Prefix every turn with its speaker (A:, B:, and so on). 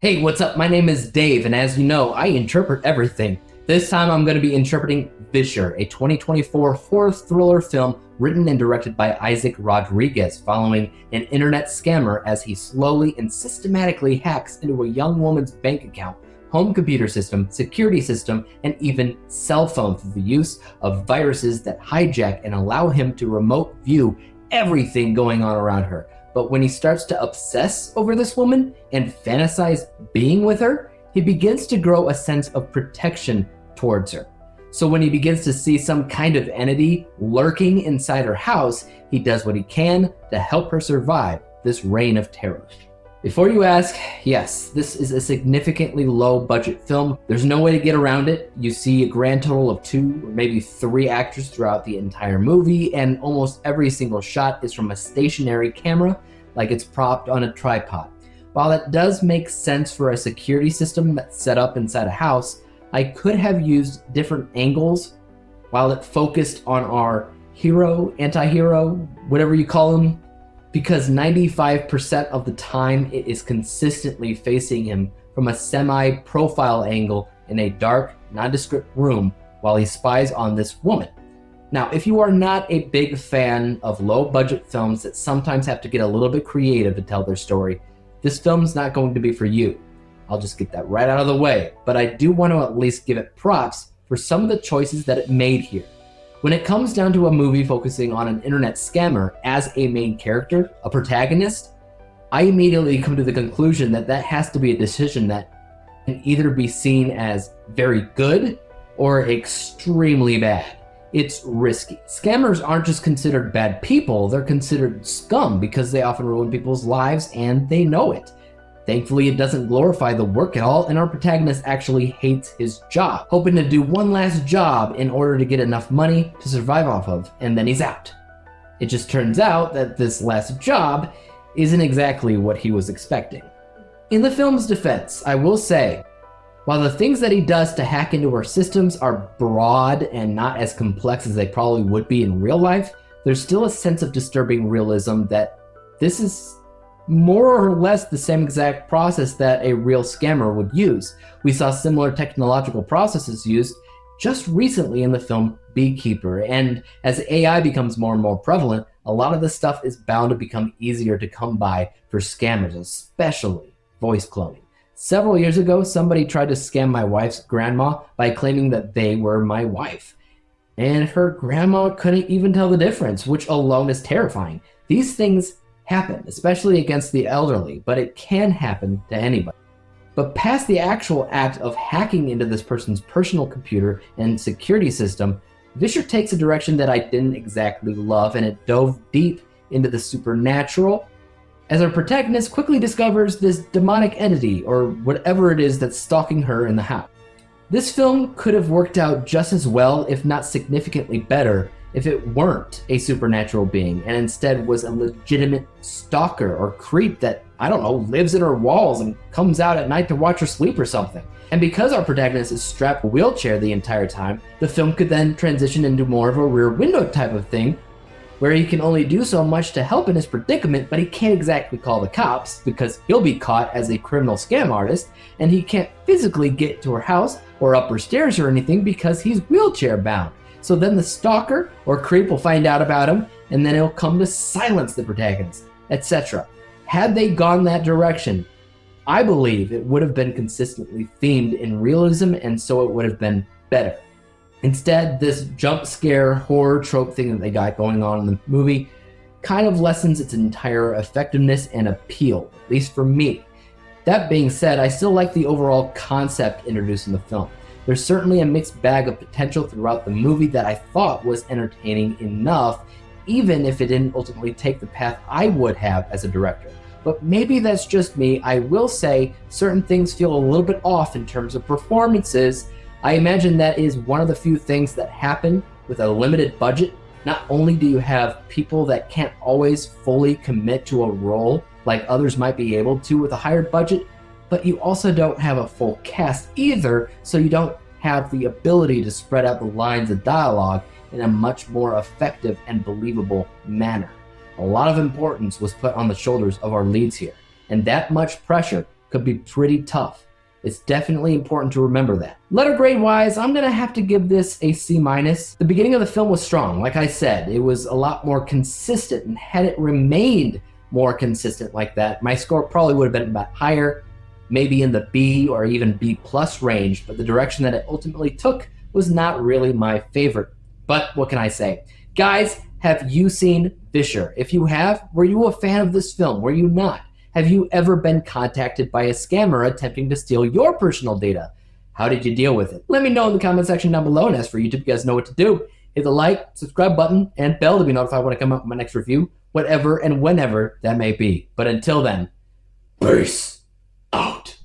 A: Hey, what's up? My name is Dave, and as you know, I interpret everything. This time I'm going to be interpreting Visher, a 2024 horror thriller film written and directed by Isaac Rodriguez, following an internet scammer as he slowly and systematically hacks into a young woman's bank account, home computer system, security system, and even cell phone through the use of viruses that hijack and allow him to remote view everything going on around her. But when he starts to obsess over this woman and fantasize being with her, he begins to grow a sense of protection towards her. So when he begins to see some kind of entity lurking inside her house, he does what he can to help her survive this reign of terror. Before you ask, yes, this is a significantly low budget film. There's no way to get around it. You see a grand total of 2 or maybe 3 actors throughout the entire movie, and almost every single shot is from a stationary camera, like it's propped on a tripod. While that does make sense for a security system that's set up inside a house, I could have used different angles while it focused on our hero, anti-hero, whatever you call him, because 95% of the time it is consistently facing him from a semi-profile angle in a dark, nondescript room while he spies on this woman. Now, if you are not a big fan of low-budget films that sometimes have to get a little bit creative to tell their story, this film's not going to be for you. I'll just get that right out of the way, but I do want to at least give it props for some of the choices that it made here. When it comes down to a movie focusing on an internet scammer as a main character, a protagonist, I immediately come to the conclusion that that has to be a decision that can either be seen as very good or extremely bad. It's risky. Scammers aren't just considered bad people, they're considered scum because they often ruin people's lives and they know it. Thankfully, it doesn't glorify the work at all, and our protagonist actually hates his job, hoping to do one last job in order to get enough money to survive off of, and then he's out. It just turns out that this last job isn't exactly what he was expecting. In the film's defense, I will say, while the things that he does to hack into our systems are broad and not as complex as they probably would be in real life, there's still a sense of disturbing realism that this is more or less the same exact process that a real scammer would use. We saw similar technological processes used just recently in the film Beekeeper, and as AI becomes more and more prevalent, a lot of this stuff is bound to become easier to come by for scammers, especially voice cloning. Several years ago, somebody tried to scam my wife's grandma by claiming that they were my wife. And her grandma couldn't even tell the difference, which alone is terrifying. These things happen, especially against the elderly, but it can happen to anybody. But past the actual act of hacking into this person's personal computer and security system, Visher takes a direction that I didn't exactly love, and it dove deep into the supernatural, as our protagonist quickly discovers this demonic entity, or whatever it is that's stalking her in the house. This film could have worked out just as well, if not significantly better, if it weren't a supernatural being and instead was a legitimate stalker or creep that, I don't know, lives in her walls and comes out at night to watch her sleep or something. And because our protagonist is strapped to a wheelchair the entire time, the film could then transition into more of a rear window type of thing, where he can only do so much to help in his predicament, but he can't exactly call the cops because he'll be caught as a criminal scam artist, and he can't physically get to her house or up her stairs or anything because he's wheelchair bound. So then the stalker or creep will find out about him, and then he'll come to silence the protagonist, etc. Had they gone that direction, I believe it would have been consistently themed in realism, and so it would have been better. Instead, this jump scare horror trope thing that they got going on in the movie kind of lessens its entire effectiveness and appeal, at least for me. That being said, I still like the overall concept introduced in the film. There's certainly a mixed bag of potential throughout the movie that I thought was entertaining enough, even if it didn't ultimately take the path I would have as a director. But maybe that's just me. I will say certain things feel a little bit off in terms of performances. I imagine that is one of the few things that happen with a limited budget. Not only do you have people that can't always fully commit to a role like others might be able to with a higher budget, but you also don't have a full cast either, so you don't have the ability to spread out the lines of dialogue in a much more effective and believable manner. A lot of importance was put on the shoulders of our leads here, and that much pressure could be pretty tough. It's definitely important to remember that. Letter grade wise, I'm gonna have to give this a C-. The beginning of the film was strong. Like I said, it was a lot more consistent, and had it remained more consistent like that, my score probably would have been about higher, maybe in the B or even B+ range, but the direction that it ultimately took was not really my favorite. But what can I say? Guys, have you seen Visher? If you have, were you a fan of this film? Were you not? Have you ever been contacted by a scammer attempting to steal your personal data? How did you deal with it? Let me know in the comment section down below, and as for YouTube, you guys know what to do. Hit the like, subscribe button, and bell to be notified when I come out with my next review, whatever and whenever that may be. But until then, peace out.